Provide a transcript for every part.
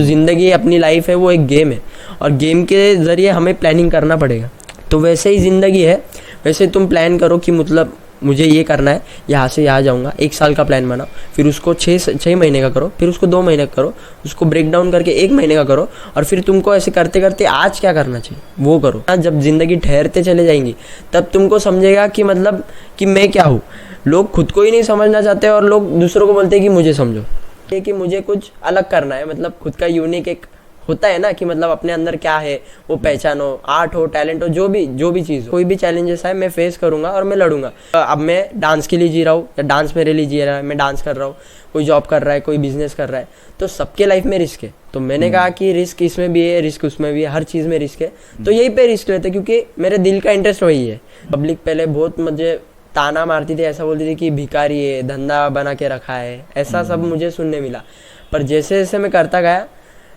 ज़िंदगी अपनी लाइफ है वो एक गेम है, और गेम के ज़रिए हमें प्लानिंग करना पड़ेगा। तो वैसे ही ज़िंदगी है, वैसे तुम प्लान करो कि मतलब मुझे ये करना है, यहाँ से यहाँ जाऊँगा, 1 साल का प्लान बनाओ, फिर उसको 6 महीने का करो, फिर उसको 2 महीने का करो, उसको ब्रेक डाउन करके 1 महीने का करो, और फिर तुमको ऐसे करते करते आज क्या करना चाहिए वो करो। जब ज़िंदगी ठहरते चले जाएंगी तब तुमको समझेगा कि मतलब कि मैं क्या हूँ। लोग खुद को ही नहीं समझना चाहते और लोग दूसरों को बोलते हैं कि मुझे समझो, ये कि मुझे कुछ अलग करना है, मतलब खुद का यूनिक एक होता है ना कि मतलब अपने अंदर क्या है वो पहचानो, आर्ट हो, टैलेंट हो, जो भी चीज़ हो, कोई भी चैलेंजेस आए मैं फेस करूंगा और मैं लड़ूंगा। अब मैं डांस के लिए जी रहा हूँ या डांस मेरे लिए जी रहा है, मैं डांस कर रहा हूँ, कोई जॉब कर रहा है, कोई बिजनेस कर रहा है, तो सबके लाइफ में रिस्क है। तो मैंने कहा कि रिस्क इसमें भी है, रिस्क उसमें भी है, हर चीज़ में रिस्क है, तो यही पे रिस्क लेते क्योंकि मेरे दिल का इंटरेस्ट वही है। पब्लिक पहले बहुत मुझे ताना मारती थी, ऐसा बोलती थी कि भिखारी है, धंधा बना के रखा है, ऐसा सब मुझे सुनने मिला। पर जैसे जैसे मैं करता गया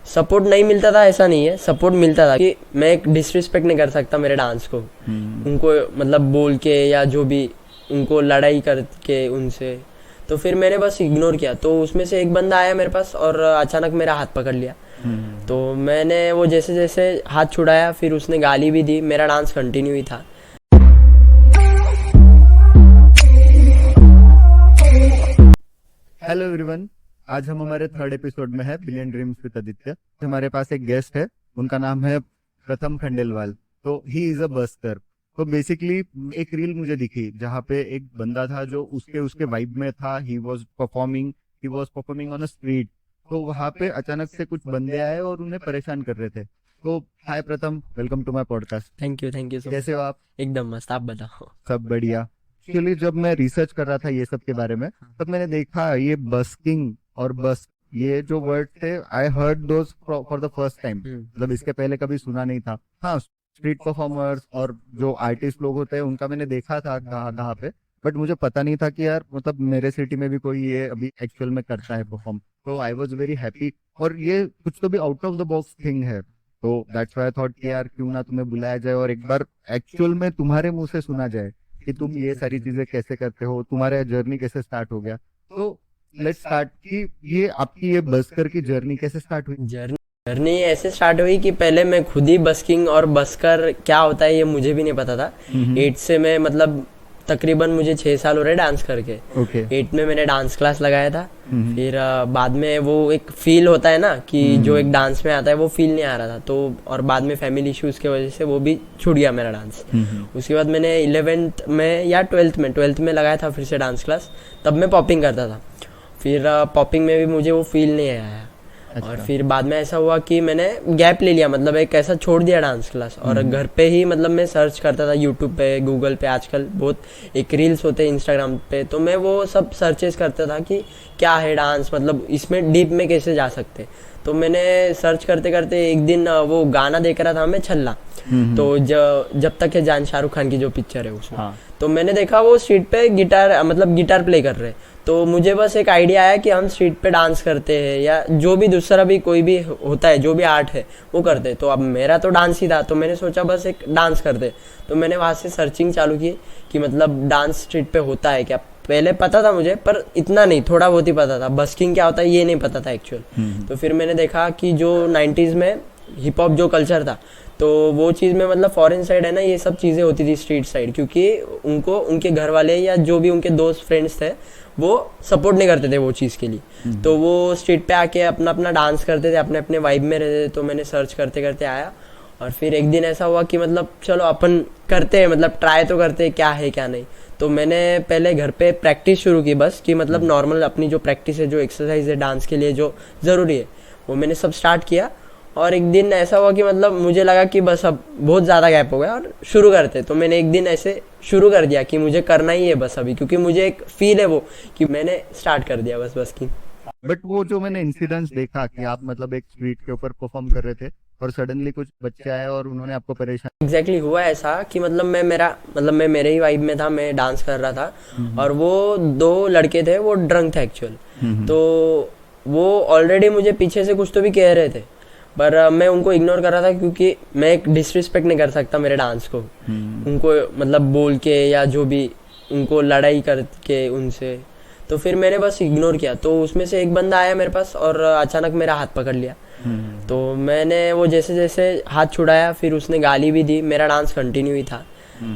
सपोर्ट नहीं मिलता था, ऐसा नहीं है, सपोर्ट मिलता था कि मैं एक डिसरिस्पेक्ट नहीं कर सकता मेरे डांस को, उनको मतलब बोल के या जो भी उनको लड़ाई करके उनसे। तो फिर मैंने बस इग्नोर किया। तो उसमें से एक बंदा आया मेरे पास और अचानक मेरा हाथ पकड़ लिया। तो मैंने वो जैसे जैसे हाथ छुड़ाया फिर उसने गाली भी दी, मेरा डांस कंटिन्यू ही था। हेलो एवरीवन, आज हम हमारे 3rd एपिसोड में है बिलियन ड्रीम्स विद आदित्य। हमारे पास एक गेस्ट है, उनका नाम है प्रथम खंडेलवाल। तो ही इज अ बस्कर। तो बेसिकली एक रील मुझे दिखी जहाँ पे एक बंदा था जो उसके वाइब में था। He was performing on a street. तो वहाँ पे अचानक से कुछ बंदे आए और उन्हें परेशान कर रहे थे। तो hi Pratham, welcome to my podcast. Thank you so कैसे हो आप? एकदम मस्त, आप बताओ। सब बढ़िया। एक्चुअली जब मैं रिसर्च कर रहा था ये सब के बारे में, तब मैंने देखा ये बस्किंग और बस ये जो वर्ड थे, I heard those for the first time. मतलब इसके पहले कभी सुना नहीं था। हाँ, स्ट्रीट परफॉर्मर्स और जो आर्टिस्ट लोग होते हैं उनका मैंने देखा था कहाँ पे, बट मुझे पता नहीं था कि यार मतलब मेरे सिटी में भी कोई ये अभी एक्चुअल में करता है परफॉर्म। तो आई वॉज वेरी हैप्पी। और ये कुछ तो भी out of the box thing है। तो दैट्स व्हाई आई थॉट कि यार क्यों ना तुम्हें बुलाया जाए और एक बार एक्चुअल में तुम्हारे मुंह से सुना जाए कि तुम ये सारी चीजें कैसे करते हो, तुम्हारा जर्नी कैसे स्टार्ट हो गया। तो लेट्स स्टार्ट कि ये आपकी ये बस्कर की जर्नी कैसे स्टार्ट हुई? जर्नी ऐसे स्टार्ट हुई कि पहले मैं खुद ही बस्किंग और बस्कर क्या होता है ये मुझे भी नहीं पता था। 8 से मैं मतलब तकरीबन मुझे 6 साल हो रहे डांस करके। 8 में मैंने डांस क्लास लगाया था। फिर बाद में वो एक फील होता है ना कि जो एक डांस में आता है वो फील नहीं आ रहा था, तो और बाद में फैमिली इश्यूज की वजह से वो भी छूट गया मेरा डांस। उसके बाद मैंने 11th में या 12th में लगाया था फिर से डांस क्लास। तब मैं पॉपिंग करता था। फिर पॉपिंग में भी मुझे वो फील नहीं आया। अच्छा। और फिर बाद में ऐसा हुआ कि मैंने गैप ले लिया, मतलब एक ऐसा छोड़ दिया डांस क्लास, और घर पे ही मतलब मैं सर्च करता था यूट्यूब पे, गूगल पे, आजकल बहुत एक रील्स होते हैं इंस्टाग्राम पे, तो मैं वो सब सर्चेस करता था कि क्या है डांस, मतलब इसमें डीप में कैसे जा सकते। तो मैंने सर्च करते करते एक दिन वो गाना देख रहा था मैं, छल्ला। तो जब तक है जान, शाहरुख खान की जो पिक्चर है उसमें। हाँ। तो मैंने देखा वो स्ट्रीट पे गिटार प्ले कर रहे। तो मुझे बस एक आइडिया आया कि हम स्ट्रीट पे डांस करते हैं या जो भी दूसरा भी कोई भी होता है, जो भी आर्ट है वो करते हैं। तो अब मेरा तो डांस ही था, तो मैंने सोचा बस एक डांस करते। तो मैंने वहाँ से सर्चिंग चालू की कि मतलब डांस स्ट्रीट पे होता है क्या। पहले पता था मुझे, पर इतना नहीं, थोड़ा बहुत ही पता था। बस्किंग क्या होता है ये नहीं पता था एक्चुअल। तो फिर मैंने देखा कि जो 90s में हिप हॉप जो कल्चर था, तो वो चीज़ में मतलब फॉरेन साइड है ना, ये सब चीज़ें होती थी स्ट्रीट साइड, क्योंकि उनको उनके घर वाले या जो भी उनके दोस्त फ्रेंड्स थे वो सपोर्ट नहीं करते थे वो चीज़ के लिए। तो वो स्ट्रीट पे आके अपना अपना डांस करते थे, अपने अपने वाइब में रहते थे। तो मैंने सर्च करते करते आया, और फिर एक दिन ऐसा हुआ कि मतलब चलो अपन करते हैं, मतलब ट्राई तो करते हैं क्या है क्या नहीं। तो मैंने पहले घर पे प्रैक्टिस शुरू की बस, कि मतलब नॉर्मल अपनी जो प्रैक्टिस है, जो एक्सरसाइज है डांस के लिए जो ज़रूरी है, वो मैंने सब स्टार्ट किया। और एक दिन ऐसा हुआ कि मतलब मुझे लगा कि बस अब बहुत ज़्यादा गैप हो गया और शुरू करते। तो मैंने एक दिन ऐसे शुरू कर दिया कि मुझे करना ही है बस अभी, क्योंकि मुझे एक फील है वो कि मैंने स्टार्ट कर दिया बस की। बट वो जो मैंने इंसिडेंट्स देखा कि आप मतलब एक स्ट्रीट के ऊपर परफॉर्म कर रहे थे और सडनली कुछ बच्चे आए और उन्होंने आपको परेशान। एग्जैक्टली हुआ ऐसा कि मतलब मैं मेरे ही वाइब में था, मैं डांस कर रहा था, और वो 2 लड़के थे, वो ड्रंक थे एक्चुअल। तो वो ऑलरेडी मुझे पीछे से कुछ तो भी कह रहे थे, पर मैं उनको इग्नोर कर रहा था, क्योंकि मैं एक डिसरिस्पेक्ट नहीं कर सकता मेरे डांस को, उनको मतलब बोल के या जो भी उनको लड़ाई करके उनसे। तो फिर मैंने बस इग्नोर किया। तो उसमें से एक बंदा आया मेरे पास और अचानक मेरा हाथ पकड़ लिया। तो मैंने वो जैसे जैसे हाथ छुड़ाया फिर उसने गाली भी दी, मेरा डांस कंटिन्यू ही था।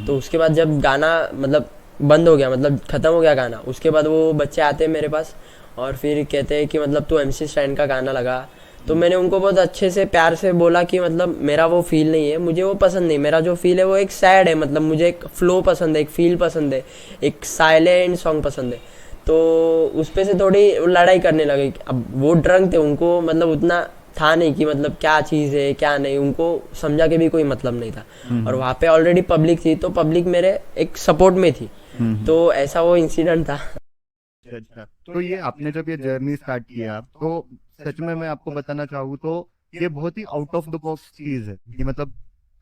तो उसके बाद जब गाना मतलब बंद हो गया, मतलब खत्म हो गया गाना, उसके बाद वो बच्चे आते हैं मेरे पास और फिर कहते हैं कि मतलब तू MC स्टैंड का गाना लगा। तो मैंने उनको बहुत अच्छे से प्यार से बोला कि मतलब मेरा वो फील नहीं है, मुझे वो पसंद नहीं, मेरा जो फील है वो एक सैड है, मतलब मुझे एक फ्लो पसंद है, एक फील पसंद है, एक साइलेंट सॉन्ग पसंद है। तो उस पे से थोड़ी लड़ाई करने लगे। अब वो ड्रंक थे, उनको मतलब उतना था नहीं कि मतलब क्या चीज़ है क्या नहीं, उनको समझा के भी कोई मतलब नहीं था। और वहाँ पे ऑलरेडी पब्लिक थी, तो पब्लिक मेरे एक सपोर्ट में थी। तो ऐसा वो इंसिडेंट था। अच्छा, तो ये आपने जब ये जर्नी स्टार्ट किया तो सच में मैं आपको बताना चाहूँ तो ये बहुत ही आउट ऑफ द बॉक्स चीज है कि मतलब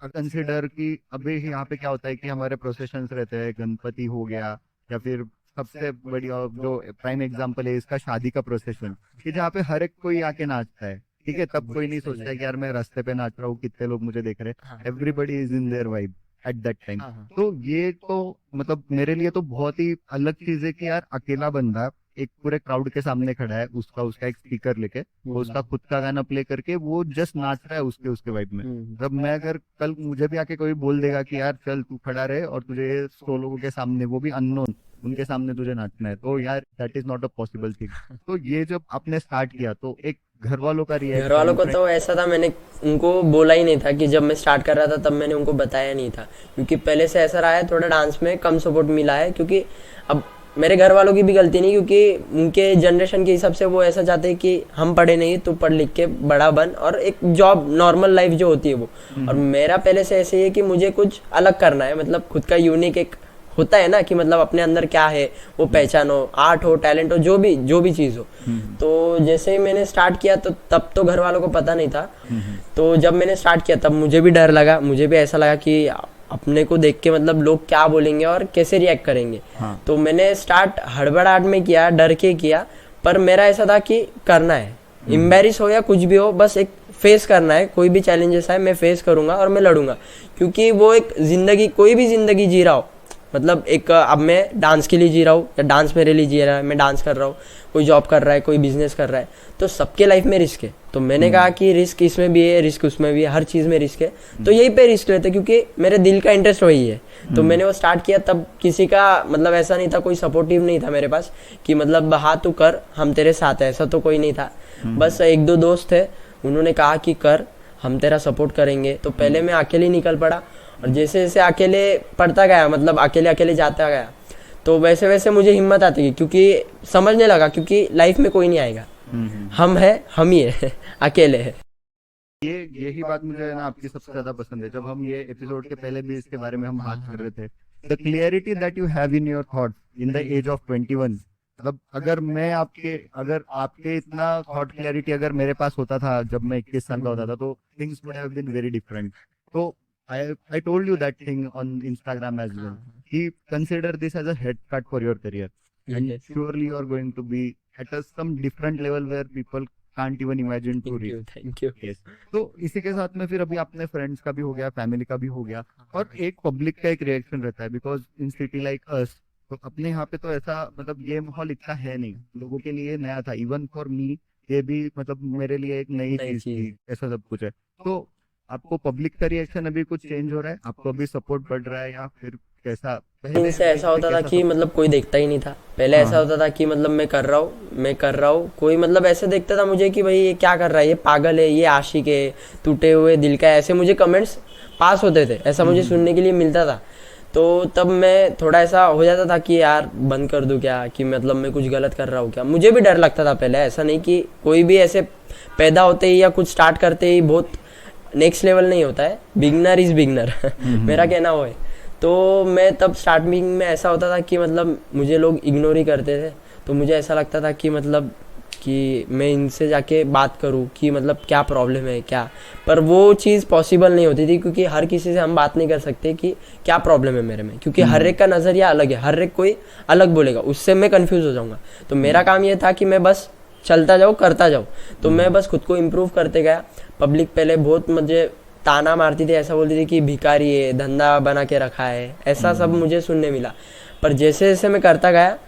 कंसिडर कि अभी यहाँ पे क्या होता है कि हमारे प्रोसेशंस रहते हैं, गणपति हो गया या फिर सबसे बड़ी और जो प्राइम एग्जांपल है इसका शादी का प्रोसेशन, कि जहाँ पे हर एक कोई आके नाचता है, ठीक है, तब कोई नहीं सोचता है कि यार मैं रास्ते पे नाच रहा हूँ, कितने लोग मुझे देख रहे हैं, everybody is in their vibe at that time. तो ये तो मतलब मेरे लिए तो बहुत ही अलग चीज है कि यार अकेला बंदा एक पूरे क्राउड के सामने खड़ा है, उसका एक स्पीकर लेके, वो उसका खुद का गाना प्ले करके वो जस्ट नाच रहा है उसके वाइब में। जब मैं अगर कल मुझे भी आके कोई बोल देगा कि यार चल तू खड़ा रहे और तुझे 100 लोगों के सामने, वो भी अननोन, उनके सामने तुझे नाचना है, तो यार that is not a possible thing. तो ये जब आपने स्टार्ट किया तो एक घर वालों का रिएक्शन? घर वालों को तो ऐसा था, मैंने उनको बोला ही नहीं था कि जब मैं स्टार्ट कर रहा था तब मैंने उनको बताया नहीं था, क्योंकि पहले से ऐसा रहा है, थोड़ा डांस में कम सपोर्ट मिला है। क्योंकि अब मेरे घर वालों की भी गलती नहीं, क्योंकि उनके जनरेशन के हिसाब से वो ऐसा चाहते हैं कि हम पढ़े नहीं, तू पढ़ लिख के बड़ा बन और एक जॉब नॉर्मल लाइफ जो होती है वो। और मेरा पहले से ऐसे ही है कि मुझे कुछ अलग करना है, मतलब खुद का यूनिक एक होता है ना कि मतलब अपने अंदर क्या है वो पहचानो, आर्ट हो, टैलेंट हो, जो भी चीज़ हो। तो जैसे ही मैंने स्टार्ट किया तो तब तो घर वालों को पता नहीं था। तो जब मैंने स्टार्ट किया तब मुझे भी डर लगा, मुझे भी ऐसा लगा कि अपने को देख के मतलब लोग क्या बोलेंगे और कैसे रिएक्ट करेंगे। तो मैंने स्टार्ट हड़बड़ाहट में किया, डर के किया, पर मेरा ऐसा था कि करना है, एम्बैरिस हो या कुछ भी हो, बस एक फेस करना है, कोई भी चैलेंजेस आए मैं फेस करूंगा और मैं लड़ूंगा। क्योंकि वो एक जिंदगी, कोई भी जिंदगी जी रहा हो, मतलब एक अब मैं डांस के लिए जी रहा हूँ या डांस मेरे लिए जी रहा है, मैं डांस कर रहा हूँ, कोई जॉब कर रहा है, कोई बिजनेस कर रहा है, तो सबके लाइफ में रिस्क है। तो मैंने कहा कि रिस्क इसमें भी है, रिस्क उसमें भी है, हर चीज़ में रिस्क है, तो यही पे रिस्क लेते, क्योंकि मेरे दिल का इंटरेस्ट वही है। तो मैंने वो स्टार्ट किया, तब किसी का मतलब ऐसा नहीं था, कोई सपोर्टिव नहीं था मेरे पास कि मतलब हाँ तू कर, हम तेरे साथ है, ऐसा तो कोई नहीं था। बस एक दो दोस्त थे, उन्होंने कहा कि कर, हम तेरा सपोर्ट करेंगे। तो पहले मैं अकेले निकल पड़ा और जैसे जैसे अकेले पढ़ता गया, मतलब अकेले अकेले जाता गया, तो वैसे वैसे मुझे हिम्मत आती गई, क्योंकि समझने लगा क्योंकि लाइफ में कोई नहीं आएगा, हम है, हम ही है, अकेले है। यही बात मुझे ना आपकी सबसे ज्यादा पसंद है। जब हम ये एपिसोड के पहले भी इसके बारे में हम बात कर रहे थे, the clarity that you have in your thought in the age of 21, मतलब अगर आपके इतना थॉट क्लियरिटी अगर मेरे पास होता था जब मैं 21 साल का होता था, तो things would have been very different. तो I told you that thing on Instagram as well. He consider this as a head start for your career, and surely you are going to be at some different level where people can't even imagine to reach. Thank you. Yes. तो इसी के साथ में फिर अभी अपने friends का भी हो गया, फैमिली का भी हो गया, और एक पब्लिक का एक रिएक्शन रहता है, because in city like us, तो अपने यहाँ पे तो ऐसा मतलब ये माहौल इतना है नहीं, लोगों के लिए नया था, इवन फॉर मी ये भी मतलब मेरे लिए एक नई चीज थी, ऐसा सब कुछ है। तो आपको पब्लिक का रिएक्शन अभी कुछ चेंज हो रहा है, आपको अभी सपोर्ट बढ़ रहा है या फिर कैसा? इनसे ऐसा होता था कि मतलब कोई देखता ही नहीं था पहले। ऐसा होता था कि मतलब मैं कर रहा हूँ, कोई मतलब ऐसे देखता था मुझे कि भाई ये क्या कर रहा है, ये पागल है, ये आशिक है, टूटे हुए दिल का है, ऐसे मुझे कमेंट्स पास होते थे, ऐसा मुझे सुनने के लिए मिलता था। तो तब मैं थोड़ा ऐसा हो जाता था कि यार बंद कर दूं क्या, कि मतलब मैं कुछ गलत कर रहा हूँ क्या। मुझे भी डर लगता था पहले, ऐसा नहीं कि कोई भी ऐसे पैदा होते ही या कुछ स्टार्ट करते ही बहुत नेक्स्ट लेवल नहीं होता है, बिगनर इज बिगनर मेरा कहना वो है। तो मैं तब स्टार्टिंग में ऐसा होता था कि मतलब मुझे लोग इग्नोर ही करते थे, तो मुझे ऐसा लगता था कि मतलब कि मैं इनसे जाके बात करूं कि मतलब क्या प्रॉब्लम है क्या, पर वो चीज़ पॉसिबल नहीं होती थी, क्योंकि हर किसी से हम बात नहीं कर सकते कि क्या प्रॉब्लम है मेरे में, क्योंकि हर एक का नज़रिया अलग है, हर एक कोई अलग बोलेगा, उससे मैं कंफ्यूज हो जाऊंगा। तो मेरा काम ये था कि मैं बस चलता जाऊँ, करता जाऊँ। तो मैं बस खुद को इम्प्रूव करते गया। पब्लिक पहले बहुत मुझे ताना मारती थी, ऐसा बोलती थी कि भिखारी है, धंधा बना के रखा है, ऐसा सब मुझे सुनने मिला। पर जैसे जैसे मैं करता गया,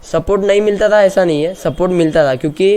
सपोर्ट नहीं मिलता था ऐसा नहीं है, सपोर्ट मिलता था, क्योंकि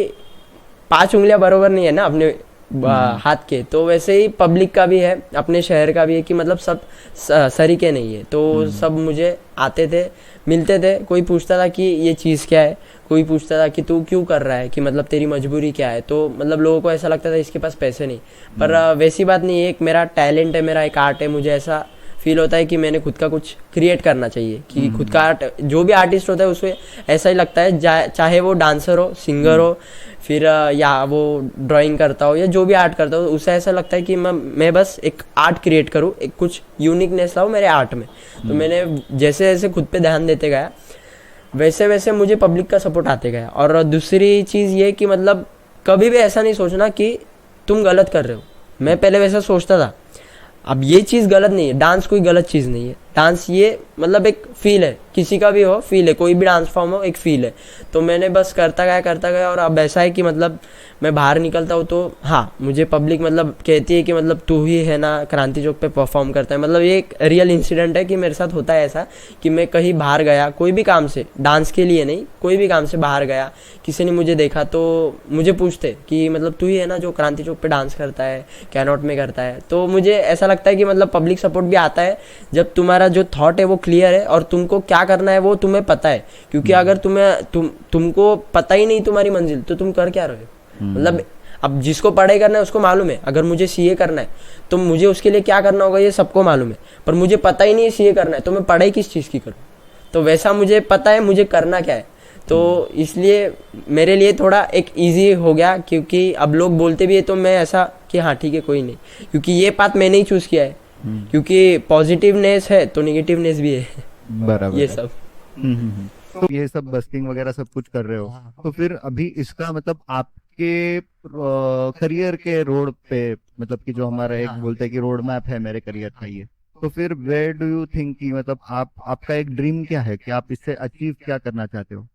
5 उंगलियां बरोबर नहीं है ना अपने हाथ के, तो वैसे ही पब्लिक का भी है, अपने शहर का भी है कि मतलब सब सरीके नहीं है, तो सब मुझे आते थे, मिलते थे, कोई पूछता था कि ये चीज़ क्या है, कोई पूछता था कि तू क्यों कर रहा है, कि मतलब तेरी मजबूरी क्या है, तो मतलब लोगों को ऐसा लगता था इसके पास पैसे नहीं, पर वैसी बात नहीं है, एक मेरा टैलेंट है, मेरा एक आर्ट है, मुझे ऐसा फील होता है कि मैंने खुद का कुछ क्रिएट करना चाहिए, कि खुद का आर्ट, जो भी आर्टिस्ट होता है उसे ऐसा ही लगता है, चाहे वो डांसर हो, सिंगर हो, फिर या वो ड्राइंग करता हो या जो भी आर्ट करता हो, उसे ऐसा लगता है कि मैं बस एक आर्ट क्रिएट करूँ, एक कुछ यूनिकनेस लाऊं मेरे आर्ट में। तो मैंने जैसे जैसे खुद पे ध्यान देते गया, वैसे वैसे मुझे पब्लिक का सपोर्ट आते गया। और दूसरी चीज़ ये कि मतलब कभी भी ऐसा नहीं सोचना कि तुम गलत कर रहे हो, मैं पहले वैसा सोचता था, अब ये चीज़ गलत नहीं है, डांस कोई गलत चीज़ नहीं है, डांस ये मतलब एक फील है, किसी का भी हो फील है, कोई भी डांस फॉर्म हो एक फील है, तो मैंने बस करता गया और अब ऐसा है कि मतलब मैं बाहर निकलता हूँ तो हाँ, मुझे पब्लिक मतलब कहती है कि मतलब तू ही है ना क्रांति चौक पे परफॉर्म करता है। मतलब ये एक रियल इंसिडेंट है कि मेरे साथ होता है ऐसा कि मैं कहीं बाहर गया, कोई भी काम से, डांस के लिए नहीं, कोई भी काम से बाहर गया, किसी ने मुझे देखा तो मुझे पूछते कि मतलब तू ही है ना जो क्रांति चौक पे डांस करता है, कैनॉट में करता है। तो मुझे ऐसा लगता है कि मतलब पब्लिक सपोर्ट भी आता है जब तुम्हारा जो थॉट है वो क्लियर है और तुमको क्या करना है वो तुम्हें पता है, क्योंकि अगर तुमको पता ही नहीं तुम्हारी मंजिल, तो तुम कर क्या रहे हो। मतलब अब जिसको पढ़ाई करना है उसको मालूम है, अगर मुझे सीए करना है तो मुझे उसके लिए क्या करना होगा ये सबको मालूम है, पर मुझे पता ही नहीं है सीए करना है तो मैं पढ़ाई किस चीज़ की करूँ। तो वैसा मुझे पता है मुझे करना क्या है, तो इसलिए मेरे लिए थोड़ा एक इजी हो गया, क्योंकि अब लोग बोलते भी है तो मैं ऐसा कि हाँ ठीक है कोई नहीं, क्योंकि ये बात मैंने ही चूज़ किया है, क्योंकि पॉजिटिवनेस है तो निगेटिवनेस भी है। बराबर ये है। सब तो ये सब बस्किंग वगैरह सब कुछ कर रहे हो, तो फिर अभी इसका मतलब आपके करियर के रोड पे, मतलब कि जो हमारा एक बोलते हैं कि रोड मैप है मेरे करियर का ये, तो फिर वेयर डू यू थिंक कि मतलब आपका एक ड्रीम क्या है कि आप इससे अचीव क्या करना चाहते हो?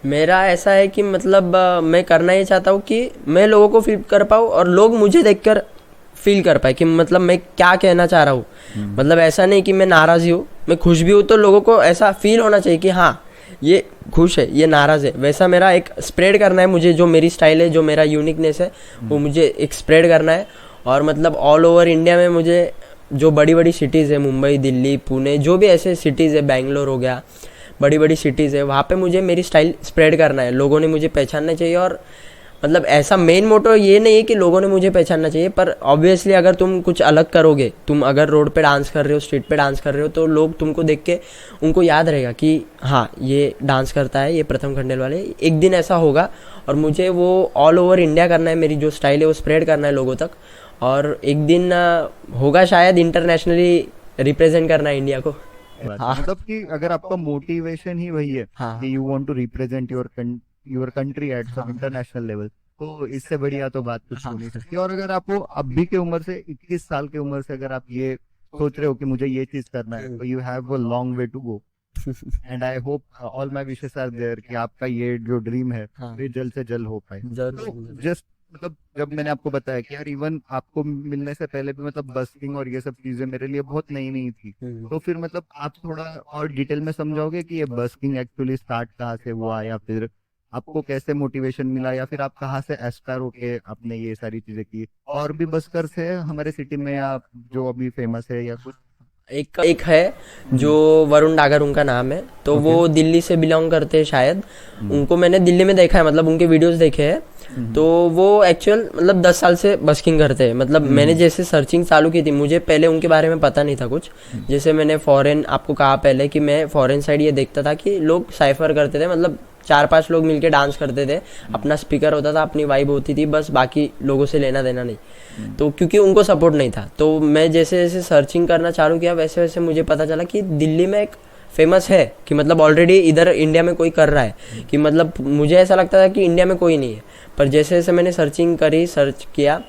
मेरा ऐसा है कि मतलब मैं करना ये चाहता हूँ कि मैं लोगों को फील कर पाऊँ और लोग मुझे देखकर फील कर पाए कि मतलब मैं क्या कहना चाह रहा हूँ। मतलब ऐसा नहीं कि मैं नाराज़ ही हूँ, मैं खुश भी हूँ, तो लोगों को ऐसा फील होना चाहिए कि हाँ ये खुश है, ये नाराज़ है। वैसा मेरा एक स्प्रेड करना है मुझे, जो मेरी स्टाइल है, जो मेरा यूनिकनेस है वो मुझे एक स्प्रेड करना है। और मतलब ऑल ओवर इंडिया में मुझे जो बड़ी बड़ी सिटीज़ है, मुंबई, दिल्ली, पुणे, जो भी ऐसे सिटीज़ है, बैंगलोर हो गया, बड़ी बड़ी सिटीज़ है, वहाँ पे मुझे मेरी स्टाइल स्प्रेड करना है, लोगों ने मुझे पहचानना चाहिए। और मतलब ऐसा मेन मोटो ये नहीं है कि लोगों ने मुझे पहचानना चाहिए, पर ऑब्वियसली अगर तुम कुछ अलग करोगे, तुम अगर रोड पे डांस कर रहे हो, स्ट्रीट पे डांस कर रहे हो, तो लोग तुमको देख के उनको याद रहेगा कि हाँ ये डांस करता है, ये प्रथम खंडेल वाले। एक दिन ऐसा होगा और मुझे वो ऑल ओवर इंडिया करना है, मेरी जो स्टाइल है वो स्प्रेड करना है लोगों तक, और एक दिन होगा शायद इंटरनेशनली रिप्रेजेंट करना है इंडिया को। हाँ। मतलब कि अगर आपका मोटिवेशन ही वही है हाँ। कि you want to represent your country at some international level, तो इससे बढ़िया तो बात कुछ हो नहीं सकती। और अगर आपको अभी के उम्र से 21 साल की उम्र से अगर आप ये सोच रहे हो कि मुझे ये चीज करना है, तो you have a long way to go, and I hope all my wishes are there कि आपका ये जो ड्रीम है ये जल्द से जल्द हो पाए। तो जस्ट मतलब जब मैंने आपको बताया कि यार इवन आपको मिलने से पहले भी मतलब बस्किंग और ये सब चीजें मेरे लिए बहुत नई नई थी, तो फिर मतलब आप थोड़ा और डिटेल में समझाओगे कि ये बस्किंग एक्चुअली स्टार्ट कहाँ से हुआ, या फिर आपको कैसे मोटिवेशन मिला, या फिर आप कहाँ से एस्पायर होके आपने ये सारी चीजें की? और भी बस्कर्स है हमारे सिटी में या जो अभी फेमस है या कुछ? एक है जो वरुण डागर उनका नाम है, तो वो दिल्ली से बिलोंग करते हैं शायद, उनको मैंने दिल्ली में देखा है, मतलब उनके वीडियोस देखे हैं। तो वो एक्चुअल मतलब 10 साल से बस्किंग करते हैं। मतलब मैंने जैसे सर्चिंग चालू की थी, मुझे पहले उनके बारे में पता नहीं था कुछ। जैसे मैंने फॉरेन, आपको कहा पहले कि मैं फॉरेन साइड ये देखता था कि लोग साइफर करते थे, मतलब 4-5 लोग मिलके डांस करते थे, अपना स्पीकर होता था, अपनी वाइब होती थी, बस बाकी लोगों से लेना देना नहीं। तो क्योंकि उनको सपोर्ट नहीं था, तो मैं जैसे जैसे सर्चिंग करना चालू किया वैसे वैसे मुझे पता चला कि दिल्ली में एक फेमस है, कि मतलब ऑलरेडी इधर इंडिया में कोई कर रहा है, कि मतलब मुझे ऐसा लगता था कि इंडिया में कोई नहीं है। पर जैसे जैसे मैंने सर्चिंग करी, सर्च किया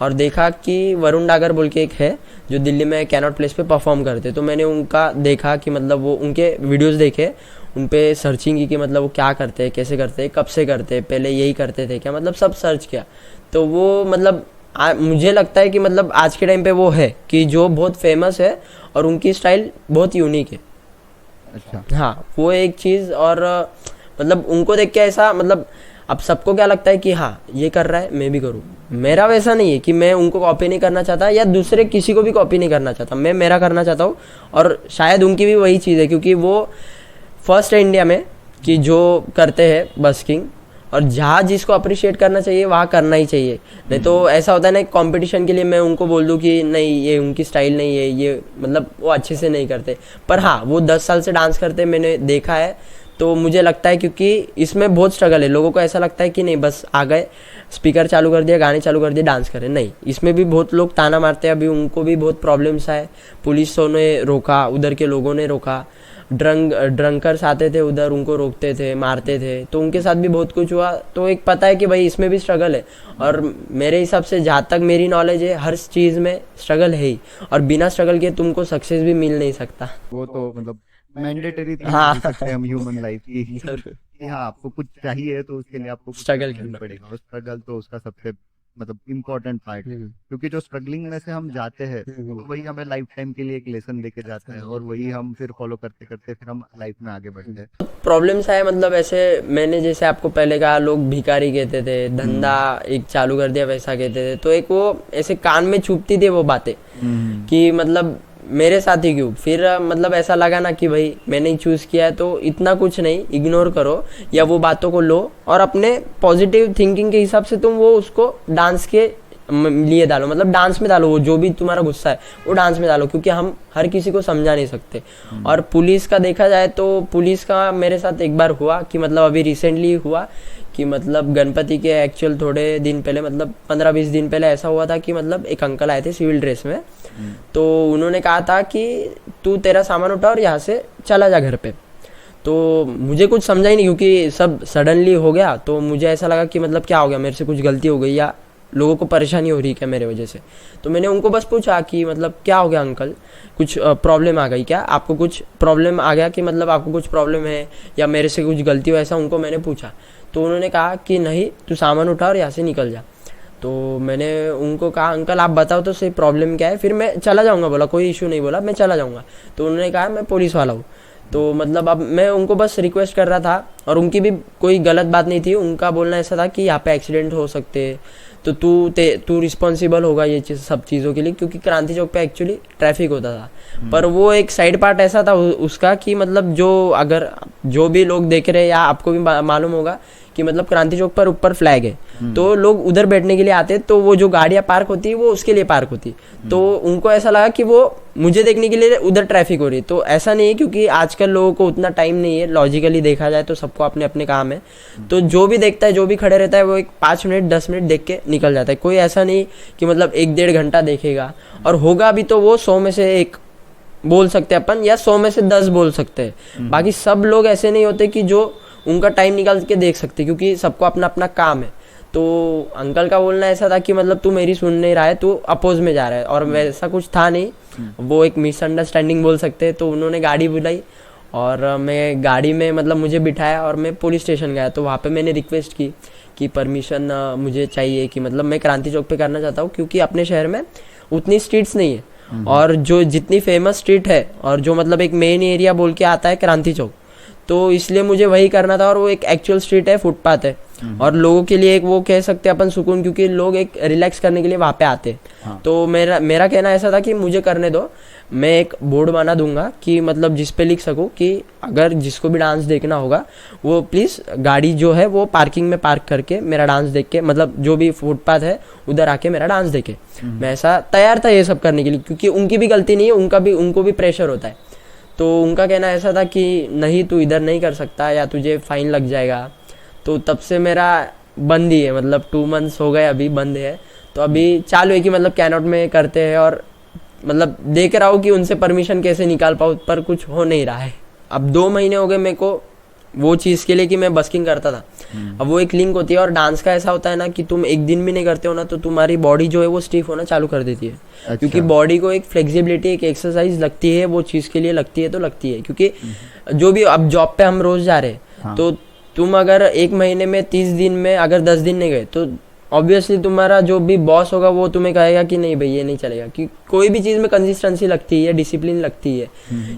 और देखा कि वरुण डागर बोल के एक है जो दिल्ली में कैनॉट प्लेस पे परफॉर्म करते, तो मैंने उनका देखा कि मतलब वो उनके वीडियोस देखे, उन पे सर्चिंग की कि मतलब वो क्या करते हैं, कैसे करते हैं, कब से करते हैं, पहले यही करते थे क्या, मतलब सब सर्च किया। तो वो मतलब मुझे लगता है कि मतलब आज के टाइम पे वो है कि जो बहुत फेमस है और उनकी स्टाइल बहुत यूनिक है। अच्छा। हाँ, वो एक चीज़। और मतलब उनको देख के ऐसा, मतलब अब सबको क्या लगता है कि हाँ ये कर रहा है मैं भी करूँ। मेरा वैसा नहीं है कि मैं उनको कॉपी नहीं करना चाहता या दूसरे किसी को भी कॉपी नहीं करना चाहता, मैं मेरा करना चाहता हूँ। और शायद उनकी भी वही चीज़ है, क्योंकि वो फर्स्ट है इंडिया में कि जो करते हैं बस्किंग, और जहाँ जिसको अप्रिशिएट करना चाहिए वहाँ करना ही चाहिए। नहीं तो ऐसा होता है ना, कंपटीशन के लिए मैं उनको बोल दूँ कि नहीं ये उनकी स्टाइल नहीं है, ये मतलब वो अच्छे से नहीं करते। पर हाँ वो 10 साल से डांस करते मैंने देखा है, तो मुझे लगता है क्योंकि इसमें बहुत स्ट्रगल है। लोगों को ऐसा लगता है कि नहीं बस आ गए, स्पीकर चालू कर दिया, गाने चालू कर दिए, डांस करें, नहीं, इसमें भी बहुत लोग ताना मारते हैं। अभी उनको भी बहुत प्रॉब्लम्स आए, पुलिसों ने रोका, उधर के लोगों ने रोका, ड्रंकर्स आते थे उधर, उनको रोकते थे, मारते थे, तो उनके साथ भी बहुत कुछ हुआ। तो एक पता है कि भाई इसमें भी स्ट्रगल है, और मेरे हिसाब से जहाँ तक मेरी नॉलेज है हर चीज़ में स्ट्रगल है ही, और बिना स्ट्रगल के तुमको सक्सेस भी मिल नहीं सकता। वो तो मतलब मैंडेटरी हाँ। सकते हैं हम ह्यूमन लाइफ की। हाँ, आपको कुछ चाहिए तो उसके लिए आपको स्ट्रगल करना पड़ेगा, और स्ट्रगल तो उसका सबसे मतलब इम्पोर्टेंट पार्ट है, क्योंकि जो स्ट्रगलिंग में से हम जाते हैं तो वही हमें लाइफ टाइम के लिए एक लेसन देके जाता है, और वही हम फिर फॉलो करते करते फिर हम लाइफ में आगे बढ़ते हैं। प्रॉब्लम्स आए, मतलब ऐसे मैंने जैसे आपको पहले कहा, लोग भिखारी कहते थे, धंधा एक चालू कर दिया वैसा कहते थे, तो एक वो ऐसे कान में चुभती थी वो बातें कि मतलब मेरे साथ ही क्यों। फिर मतलब ऐसा लगा ना कि भाई मैंने ही चूज किया है, तो इतना कुछ नहीं, इग्नोर करो या वो बातों को लो, और अपने पॉजिटिव थिंकिंग के हिसाब से तुम वो उसको डांस के लिए डालो, मतलब डांस में डालो, वो जो भी तुम्हारा गुस्सा है वो डांस में डालो, क्योंकि हम हर किसी को समझा नहीं सकते। और पुलिस का देखा जाए तो पुलिस का मेरे साथ एक बार हुआ कि मतलब अभी रिसेंटली हुआ कि मतलब गणपति के एक्चुअल थोड़े दिन पहले, मतलब 15-20 दिन पहले ऐसा हुआ था कि मतलब एक अंकल आए थे सिविल ड्रेस में, तो उन्होंने कहा था कि तू तेरा सामान उठा और यहाँ से चला जा घर पे। तो मुझे कुछ समझा ही नहीं, क्योंकि सब सडनली हो गया, तो मुझे ऐसा लगा कि मतलब क्या हो गया, मेरे से कुछ गलती हो गई या लोगों को परेशानी हो रही है क्या मेरे वजह से। तो मैंने उनको बस पूछा कि मतलब क्या हो गया अंकल, कुछ प्रॉब्लम आ गई क्या, आपको कुछ प्रॉब्लम आ गया कि मतलब आपको कुछ प्रॉब्लम है या मेरे से कुछ गलती हो, ऐसा उनको मैंने पूछा। तो उन्होंने कहा कि नहीं तू सामान उठा और यहाँ से निकल जा। तो मैंने उनको कहा अंकल आप बताओ तो सही प्रॉब्लम क्या है, फिर मैं चला जाऊँगा, बोला कोई इशू नहीं, बोला मैं चला जाऊँगा। तो उन्होंने कहा मैं पुलिस वाला हूँ। तो मतलब अब मैं उनको बस रिक्वेस्ट कर रहा था, और उनकी भी कोई गलत बात नहीं थी, उनका बोलना ऐसा था कि यहाँ पे एक्सीडेंट हो सकते हैं, तो तू रिस्पॉन्सिबल होगा ये सब चीज़ों के लिए, क्योंकि क्रांति चौक पे एक्चुअली ट्रैफिक होता था। पर वो एक साइड पार्ट ऐसा था उसका कि मतलब जो भी लोग देख रहे हैं या आपको भी मालूम होगा कि मतलब क्रांति चौक पर ऊपर फ्लैग है, तो लोग उधर बैठने के लिए आते, तो वो जो गाड़ियाँ पार्क होती है वो उसके लिए पार्क होती, तो उनको ऐसा लगा कि वो मुझे देखने के लिए उधर ट्रैफिक हो रही है। तो ऐसा नहीं है, क्योंकि आजकल लोगों को उतना टाइम नहीं है, लॉजिकली देखा जाए तो सबको अपने अपने काम है, तो जो भी देखता है जो भी खड़े रहता है वो एक 5 मिनट 10 मिनट देख के निकल जाता है। कोई ऐसा नहीं कि मतलब 1-1.5 घंटा देखेगा, और होगा भी तो वो 100 में से 1 बोल सकते हैं अपन, या 100 में से 10 बोल सकते हैं। बाकी सब लोग ऐसे नहीं होते कि जो उनका टाइम निकाल के देख सकते, क्योंकि सबको अपना अपना काम है। तो अंकल का बोलना ऐसा था कि मतलब तू मेरी सुन नहीं रहा है, तू अपोज में जा रहा है, और वैसा कुछ था नहीं, वो एक मिसअंडरस्टैंडिंग बोल सकते हैं। तो उन्होंने गाड़ी बुलाई और मैं गाड़ी में मतलब मुझे बिठाया और मैं पुलिस स्टेशन गया। तो वहाँ पे मैंने रिक्वेस्ट की कि परमिशन मुझे चाहिए कि मतलब मैं क्रांति चौक पे करना चाहता हूँ, क्योंकि अपने शहर में उतनी स्ट्रीट्स नहीं है, और जो जितनी फेमस स्ट्रीट है और जो मतलब एक मेन एरिया बोल के आता है क्रांति चौक, तो इसलिए मुझे वही करना था। और वो एक एक्चुअल स्ट्रीट है, फुटपाथ है, और लोगों के लिए एक वो कह सकते हैं अपन सुकून, क्योंकि लोग एक रिलैक्स करने के लिए वहाँ पे आते हैं। हाँ। तो मेरा कहना ऐसा था कि मुझे करने दो, मैं एक बोर्ड बना दूंगा कि मतलब जिस पे लिख सकूँ कि अगर जिसको भी डांस देखना होगा वो प्लीज़ गाड़ी जो है वो पार्किंग में पार्क करके मेरा डांस देख के, मतलब जो भी फुटपाथ है उधर आके मेरा डांस देखे। मैं ऐसा तैयार था ये सब करने के लिए, क्योंकि उनकी भी गलती नहीं है, उनको भी प्रेशर होता है। तो उनका कहना ऐसा था कि नहीं तू इधर नहीं कर सकता या तुझे फाइन लग जाएगा। तो तब से मेरा बंद ही है, मतलब 2 मंथ्स हो गए अभी बंद है। तो अभी चालू है कि मतलब कैनॉट में करते हैं, और मतलब देख रहा हूँ कि उनसे परमिशन कैसे निकाल पाऊँ, पर कुछ हो नहीं रहा है। अब 2 महीने हो गए मेरे को वो चीज़ के लिए कि मैं बस्किंग करता था। अब वो एक लिंक होती है, और डांस का ऐसा होता है ना कि तुम एक दिन भी नहीं करते हो ना तो तुम्हारी बॉडी जो है वो स्टिफ होना चालू कर देती है। अच्छा। क्योंकि बॉडी को एक फ्लेक्सिबिलिटी, एक एक्सरसाइज लगती है, वो चीज़ के लिए लगती है तो लगती है। क्योंकि जो भी अब जॉब पे हम रोज जा रहे हैं, हाँ। तो तुम अगर 1 महीने में 30 दिन में अगर 10 दिन नहीं गए तो ऑब्वियसली तुम्हारा जो भी बॉस होगा वो तुम्हें कहेगा कि नहीं भाई ये नहीं चलेगा, कि कोई भी चीज़ में कंसिस्टेंसी लगती है, डिसिप्लिन लगती है।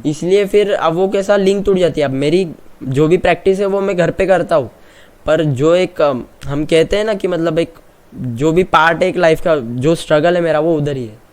इसलिए फिर अब वो कैसा लिंक टूट जाती है। अब मेरी जो भी प्रैक्टिस है वो मैं घर पे करता हूँ, पर जो एक हम कहते हैं ना कि मतलब एक जो भी पार्ट है एक लाइफ का, जो स्ट्रगल है मेरा वो उधर ही है।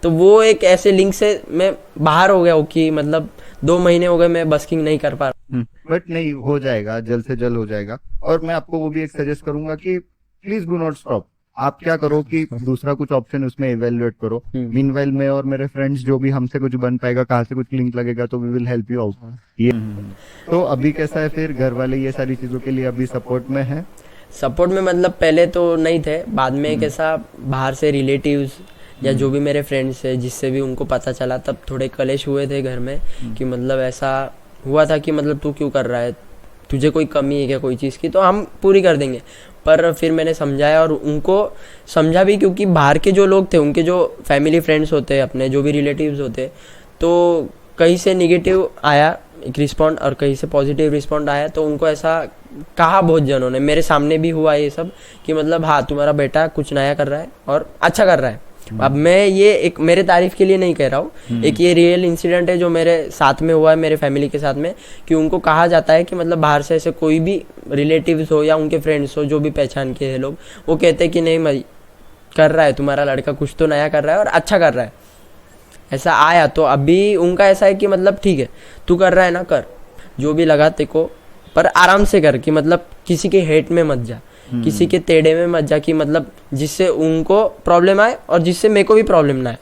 तो वो एक ऐसे लिंक से मैं बाहर हो गया हूँ कि मतलब 2 महीने हो गए मैं बस्किंग नहीं कर पा रहा। बट नहीं, हो जाएगा, जल्द से जल्द हो जाएगा। और मैं आपको वो भी एक सजेस्ट करूंगा कि प्लीज डू नॉट स्टॉप। आप क्या करो कि दूसरा कुछ ऑप्शन उसमें इवेल्युएट करो। मीनवाइल मैं और मेरे फ्रेंड्स जो भी हमसे कुछ बन पाएगा, कहाँ से कुछ लिंक लगेगा तो we will help you out. ये तो अभी कैसा है फिर, घर वाले ये सारी चीजों के लिए अभी सपोर्ट में है? सपोर्ट में मतलब पहले तो नहीं थे, बाद में कैसा बाहर से रिलेटिव्स या जो भी मेरे फ्रेंड्स है जिससे भी उनको पता चला, तब थोड़े कलेश हुए थे घर में कि मतलब ऐसा हुआ था कि मतलब तू क्यों कर रहा है, तुझे कोई कमी है क्या कोई चीज़ की, तो हम पूरी कर देंगे। पर फिर मैंने समझाया और उनको समझा भी, क्योंकि बाहर के जो लोग थे उनके जो फैमिली फ्रेंड्स होते अपने, जो भी रिलेटिव्स होते, तो कहीं से निगेटिव आया एक रिस्पॉन्ड और कहीं से पॉजिटिव रिस्पॉन्ड आया। तो उनको ऐसा कहा बहुत जनों ने, मेरे सामने भी हुआ ये सब कि मतलब हाँ तुम्हारा बेटा कुछ नया कर रहा है और अच्छा कर रहा है। अब मैं ये एक मेरे तारीफ के लिए नहीं कह रहा हूँ, एक ये रियल इंसिडेंट है जो मेरे साथ में हुआ है, मेरे फैमिली के साथ में, कि उनको कहा जाता है कि मतलब बाहर से ऐसे कोई भी रिलेटिव्स हो या उनके फ्रेंड्स हो जो भी पहचान के हैं लोग, वो कहते हैं कि नहीं भाई कर रहा है तुम्हारा लड़का, कुछ तो नया कर रहा है और अच्छा कर रहा है, ऐसा आया। तो अभी उनका ऐसा है कि मतलब ठीक है तू कर रहा है ना, कर जो भी लगा तेरे को, पर आराम से कर, कि मतलब किसी के हेट में मत जा, किसी के तेड़े में मत जा, कि मतलब जिससे उनको प्रॉब्लम आए और जिससे मेरे को भी प्रॉब्लम ना आए।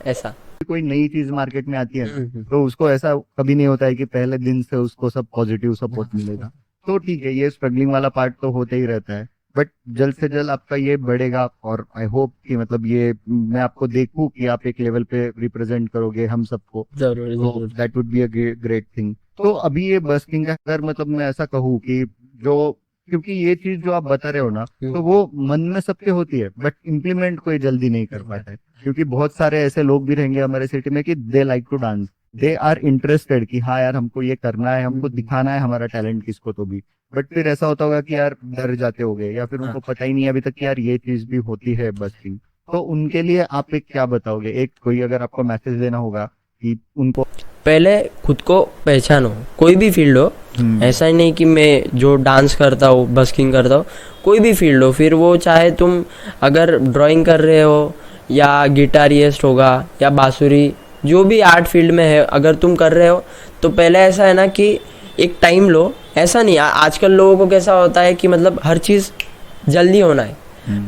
ऐसा कोई नई चीज मार्केट में आती है तो उसको ऐसा कभी नहीं होता है कि पहले दिन से उसको सब पॉजिटिव सपोर्ट मिलेगा। तो ठीक है, ये स्ट्रगलिंग वाला पार्ट तो होता ही रहता है, बट जल्द से जल्द आपका ये बढ़ेगा। और आई होप कि मतलब ये मैं आपको देखूं कि आप एक लेवल पे रिप्रेजेंट करोगे हम सबको, जरूर। That would be a great thing. तो अभी ये बस्किंग का, अगर मतलब मैं ऐसा कहूँ कि जो, क्योंकि ये चीज जो आप बता रहे हो ना, तो वो मन में सबके होती है बट इम्प्लीमेंट कोई जल्दी नहीं कर पाता है, क्योंकि बहुत सारे ऐसे लोग भी रहेंगे हमारे सिटी में कि they like to dance, they are interested कि हाँ यार हमको ये करना है, हमको दिखाना है हमारा टैलेंट किसको तो भी, बट फिर ऐसा होता होगा कि यार डर जाते होंगे या फिर उनको पता ही नहीं है अभी तक कि यार ये चीज भी होती है बस्किंग। तो उनके लिए आप एक क्या बताओगे, एक कोई अगर आपको मैसेज देना होगा कि उनको पहले खुद को पहचानो, कोई भी फील्ड हो, ऐसा ही नहीं कि मैं जो डांस करता हूँ बस्किंग करता हूँ, कोई भी फील्ड हो, फिर वो चाहे तुम अगर ड्राइंग कर रहे हो या गिटारिस्ट होगा या बांसुरी, जो भी आर्ट फील्ड में है अगर तुम कर रहे हो, तो पहले ऐसा है ना कि एक टाइम लो। ऐसा नहीं, आजकल लोगों को कैसा होता है कि मतलब हर चीज़ जल्दी होना है,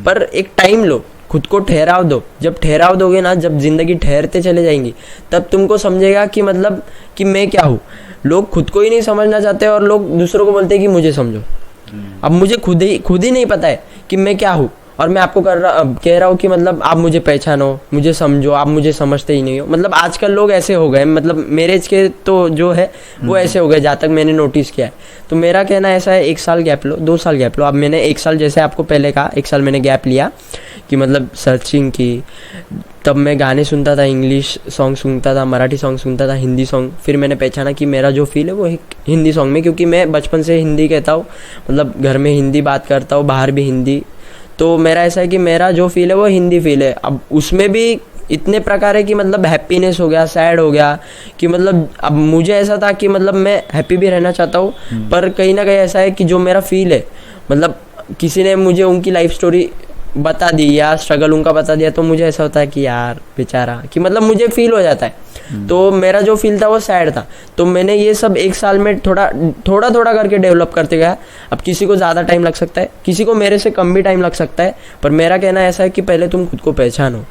पर एक टाइम लो, खुद को ठहराव दो। जब ठहराव दोगे ना, जब जिंदगी ठहरते चले जाएंगी, तब तुमको समझेगा कि मतलब कि मैं क्या हूँ। लोग खुद को ही नहीं समझना चाहते और लोग दूसरों को बोलते हैं कि मुझे समझो। अब मुझे खुद ही नहीं पता है कि मैं क्या हूँ, और मैं आपको कह रहा हूँ कि मतलब आप मुझे पहचानो, मुझे समझो, आप मुझे समझते ही नहीं हो। मतलब आजकल लोग ऐसे हो गए, मतलब मेरे एज के तो जो है वो ऐसे हो गए, जहाँ तक मैंने नोटिस किया है। तो मेरा कहना ऐसा है, 1 साल गैप लो, 2 साल गैप लो। अब मैंने 1 साल, जैसे आपको पहले कहा, 1 साल मैंने गैप लिया कि मतलब सर्चिंग की, तब मैं गाने सुनता था, इंग्लिश सॉन्ग सुनता था, मराठी सॉन्ग सुनता था, हिंदी सॉन्ग। फिर मैंने पहचाना कि मेरा जो फील है वो हिंदी सॉन्ग में, क्योंकि मैं बचपन से हिंदी कहता हूँ, मतलब घर में हिंदी बात करता हूँ, बाहर भी हिंदी। तो मेरा ऐसा है कि मेरा जो फील है वो हिंदी फील है। अब उसमें भी इतने प्रकार है कि मतलब हैप्पीनेस हो गया, सैड हो गया, कि मतलब अब मुझे ऐसा था कि मतलब मैं हैप्पी भी रहना चाहता हूँ, पर कहीं ना कहीं ऐसा है कि जो मेरा फील है, मतलब किसी ने मुझे उनकी लाइफ स्टोरी बता दी या स्ट्रगल उनका बता दिया, तो मुझे ऐसा होता है कि यार बेचारा, कि मतलब मुझे फील हो जाता है। तो मेरा जो फील था वो सैड था। तो मैंने ये सब 1 साल में थोड़ा करके डेवलप करते गया। अब किसी को ज़्यादा टाइम लग सकता है, किसी को मेरे से कम भी टाइम लग सकता है, पर मेरा कहना ऐसा है कि पहले तुम खुद को पहचानो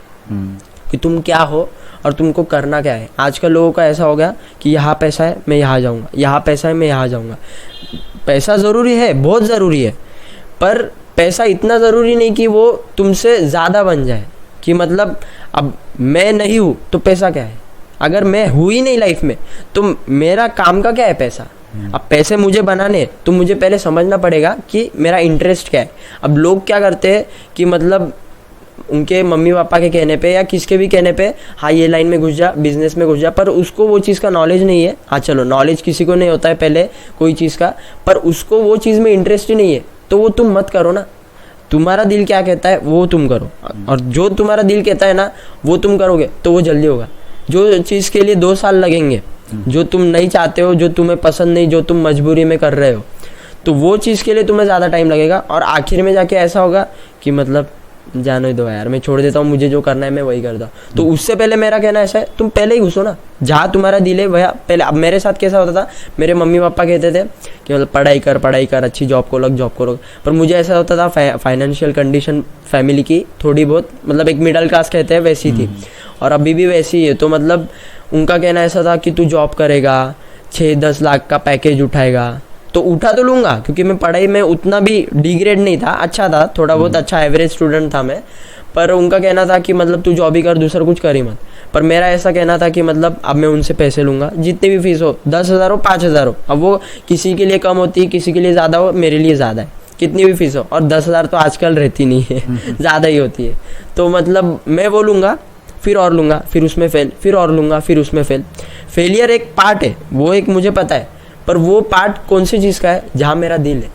कि तुम क्या हो और तुमको करना क्या है। आजकल लोगों का ऐसा हो गया कि यहाँ पैसा है मैं यहाँ जाऊँगा, यहाँ पैसा है मैं यहाँ जाऊँगा। पैसा ज़रूरी है, बहुत ज़रूरी है, पर पैसा इतना ज़रूरी नहीं कि वो तुमसे ज़्यादा बन जाए, कि मतलब अब मैं नहीं हूँ तो पैसा क्या है, अगर मैं हूँ ही नहीं लाइफ में तो मेरा काम का क्या है पैसा। अब पैसे मुझे बनाने तो मुझे पहले समझना पड़ेगा कि मेरा इंटरेस्ट क्या है। अब लोग क्या करते हैं कि मतलब उनके मम्मी पापा के कहने पे या किसके भी कहने पे, हाँ ये लाइन में घुस जा, बिजनेस में घुस जा, पर उसको वो चीज़ का नॉलेज नहीं है। हाँ चलो, नॉलेज किसी को नहीं होता है पहले कोई चीज़ का, पर उसको वो चीज़ में इंटरेस्ट ही नहीं है, तो वो तुम मत करो ना। तुम्हारा दिल क्या कहता है वो तुम करो, और जो तुम्हारा दिल कहता है ना वो तुम करोगे तो वो जल्दी होगा। जो चीज़ के लिए 2 साल लगेंगे जो तुम नहीं चाहते हो, जो तुम्हें पसंद नहीं, जो तुम मजबूरी में कर रहे हो, तो वो चीज़ के लिए तुम्हें ज़्यादा टाइम लगेगा और आखिर में जाके ऐसा होगा कि मतलब जाने दो यार, मैं छोड़ देता हूँ, मुझे जो करना है मैं वही करता हूँ। तो उससे पहले मेरा कहना ऐसा है, तुम पहले ही घुसो ना जहाँ तुम्हारा दिल है वह पहले। अब मेरे साथ कैसा होता था, मेरे मम्मी पापा कहते थे कि मतलब पढ़ाई कर, अच्छी जॉब को लग। पर मुझे ऐसा होता था, फाइनेंशियल कंडीशन फैमिली की थोड़ी बहुत मतलब एक मिडिल क्लास कहते हैं वैसी थी, और अभी भी वैसी ही है। तो मतलब उनका कहना ऐसा था कि तू जॉब करेगा, 6-10 लाख का पैकेज उठाएगा। तो उठा तो लूँगा क्योंकि मैं पढ़ाई में उतना भी डिग्रेड नहीं था, अच्छा था, थोड़ा बहुत अच्छा एवरेज स्टूडेंट था मैं। पर उनका कहना था कि मतलब तू जॉब ही कर, दूसरा कुछ कर ही मत। पर मेरा ऐसा कहना था कि मतलब अब मैं उनसे पैसे लूँगा, जितनी भी फीस हो, 10,000 हो, 5,000 हो। अब वो किसी के लिए कम होती है, किसी के लिए ज़्यादा हो, मेरे लिए ज़्यादा है, कितनी भी फीस हो। और 10,000 तो आजकल रहती नहीं है, ज़्यादा ही होती है। तो मतलब मैं वो लूँगा, फिर और लूँगा, फिर उसमें फेल, फिर और लूँगा, फिर उसमें फेल। फेलियर एक पार्ट है, वो एक मुझे पता है, पर वो पार्ट कौन सी चीज़ का है, जहाँ मेरा दिल है।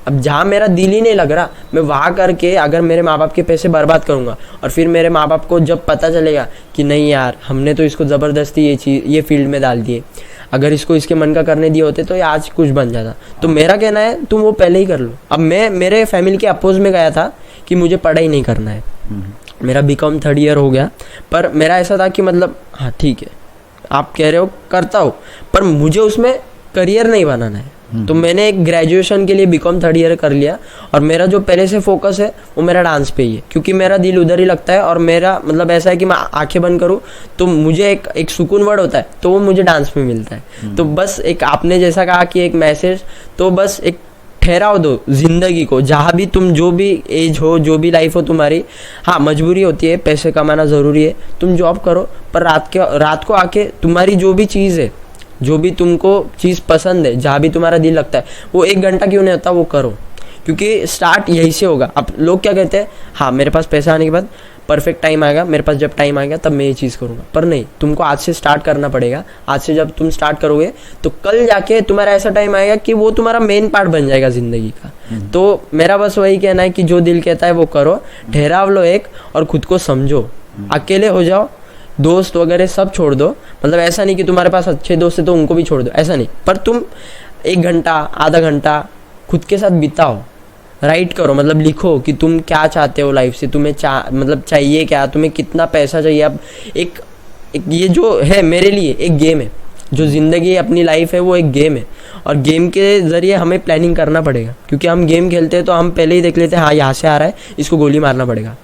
अब जहाँ मेरा दिल ही नहीं लग रहा, मैं वहाँ करके अगर मेरे माँ बाप के पैसे बर्बाद करूँगा और फिर मेरे माँ बाप को जब पता चलेगा कि नहीं यार, हमने तो इसको ज़बरदस्ती ये फील्ड में डाल दिए, अगर इसको इसके मन का करने दिए होते तो ये आज कुछ बन जाता। तो मेरा कहना है तुम वो पहले ही कर लो। अब मैं मेरे फैमिली के अपोज में गया था कि मुझे पढ़ाई नहीं करना है, मेरा बीकॉम 3rd ईयर हो गया, पर मेरा ऐसा था कि मतलब हाँ ठीक है आप कह रहे हो करता हो, पर मुझे उसमें करियर नहीं बनाना है। तो मैंने एक ग्रेजुएशन के लिए बीकॉम 3rd ईयर कर लिया, और मेरा जो पहले से फोकस है वो मेरा डांस पे ही है, क्योंकि मेरा दिल उधर ही लगता है। और मेरा मतलब ऐसा है कि मैं आंखें बंद करूँ तो मुझे एक सुकून वर्ड होता है, तो वो मुझे डांस में मिलता है। तो बस एक आपने जैसा कहा कि एक मैसेज, तो बस एक ठहराव दो जिंदगी को, जहाँ भी तुम, जो भी एज हो, जो भी लाइफ हो तुम्हारी। हाँ मजबूरी होती है, पैसे कमाना ज़रूरी है, तुम जॉब करो, पर रात को आके तुम्हारी जो भी चीज़ है, जो भी तुमको चीज़ पसंद है, जहाँ भी तुम्हारा दिल लगता है, वो 1 घंटा क्यों नहीं होता वो करो, क्योंकि स्टार्ट यहीं से होगा। अब लोग क्या कहते हैं, हाँ मेरे पास पैसा आने के बाद परफेक्ट टाइम आएगा, मेरे पास जब टाइम आएगा तब मैं ये चीज़ करूँगा, पर नहीं, तुमको आज से स्टार्ट करना पड़ेगा। आज से जब तुम स्टार्ट करोगे तो कल जाके तुम्हारा ऐसा टाइम आएगा कि वो तुम्हारा मेन पार्ट बन जाएगा ज़िंदगी का। तो मेरा बस वही कहना है कि जो दिल कहता है वो करो, ठहराव लो एक, और खुद को समझो। अकेले हो जाओ, दोस्त वगैरह सब छोड़ दो, मतलब ऐसा नहीं कि तुम्हारे पास अच्छे दोस्त है तो उनको भी छोड़ दो, ऐसा नहीं, पर तुम 1 घंटा, आधा घंटा खुद के साथ बिताओ, राइट करो, मतलब लिखो कि तुम क्या चाहते हो लाइफ से, तुम्हें मतलब चाहिए क्या, तुम्हें कितना पैसा चाहिए। अब एक ये जो है मेरे लिए एक गेम है, जो ज़िंदगी अपनी लाइफ है वो एक गेम है, और गेम के ज़रिए हमें प्लानिंग करना पड़ेगा, क्योंकि हम गेम खेलते हैं तो हम पहले ही देख लेते हैं हाँ यहाँ से आ रहा है, इसको गोली मारना पड़ेगा।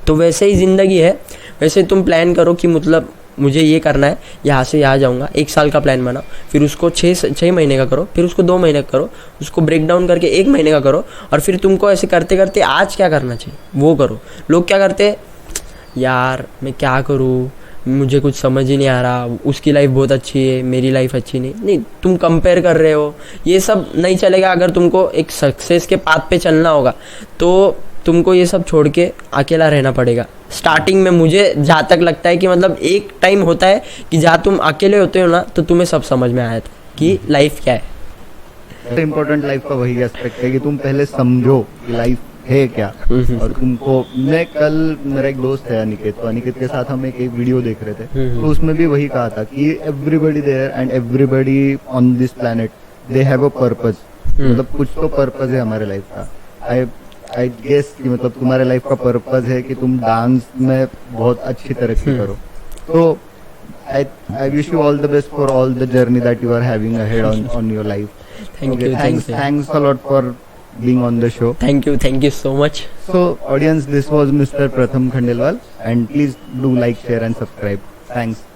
तो वैसे ही ज़िंदगी है, वैसे तुम प्लान करो कि मतलब मुझे ये करना है, यहाँ से यहाँ जाऊँगा, 1 साल का प्लान बनाओ, फिर उसको 6 महीने का करो, फिर उसको 2 महीने का करो, उसको ब्रेक डाउन करके 1 महीने का करो, और फिर तुमको ऐसे करते करते आज क्या करना चाहिए वो करो। लोग क्या करते हैं, यार मैं क्या करूँ, मुझे कुछ समझ ही नहीं आ रहा, उसकी लाइफ बहुत अच्छी है, मेरी लाइफ अच्छी नहीं, तुम कंपेयर कर रहे हो, ये सब नहीं चलेगा। अगर तुमको एक सक्सेस के पाथ पे चलना होगा तो तुमको ये सब छोड़ के अकेला रहना पड़ेगा। स्टार्टिंग में मुझे जहाँ तक लगता है कि मतलब एक टाइम होता है कि जहाँ तुम अकेले होते हो ना, तो तुम्हें सब समझ में आया था कि लाइफ क्या है। इम्पोर्टेंट लाइफ का वही एस्पेक्ट है कि तुम पहले समझो कि लाइफ है क्या। और तुमको, मैं कल, मेरा एक दोस्त है अनिकेत, तो अनिकेत के साथ हम एक वीडियो देख रहे थे, तो उसमें भी वही कहा था कि everybody there and everybody on this planet they have a purpose, मतलब कुछ तो पर्पस है हमारे लाइफ का। आई गेस कि मतलब तुम्हारे लाइफ का पर्पस है कि तुम डांस में बहुत अच्छी तरक्की करो। तो I wish you all the best for all the journey that you are having ahead on your life. Thanks a lot for being on the show. Thank you so much. So audience, this was Mr. Pratham Khandelwal, and please do like, share and subscribe. Thanks.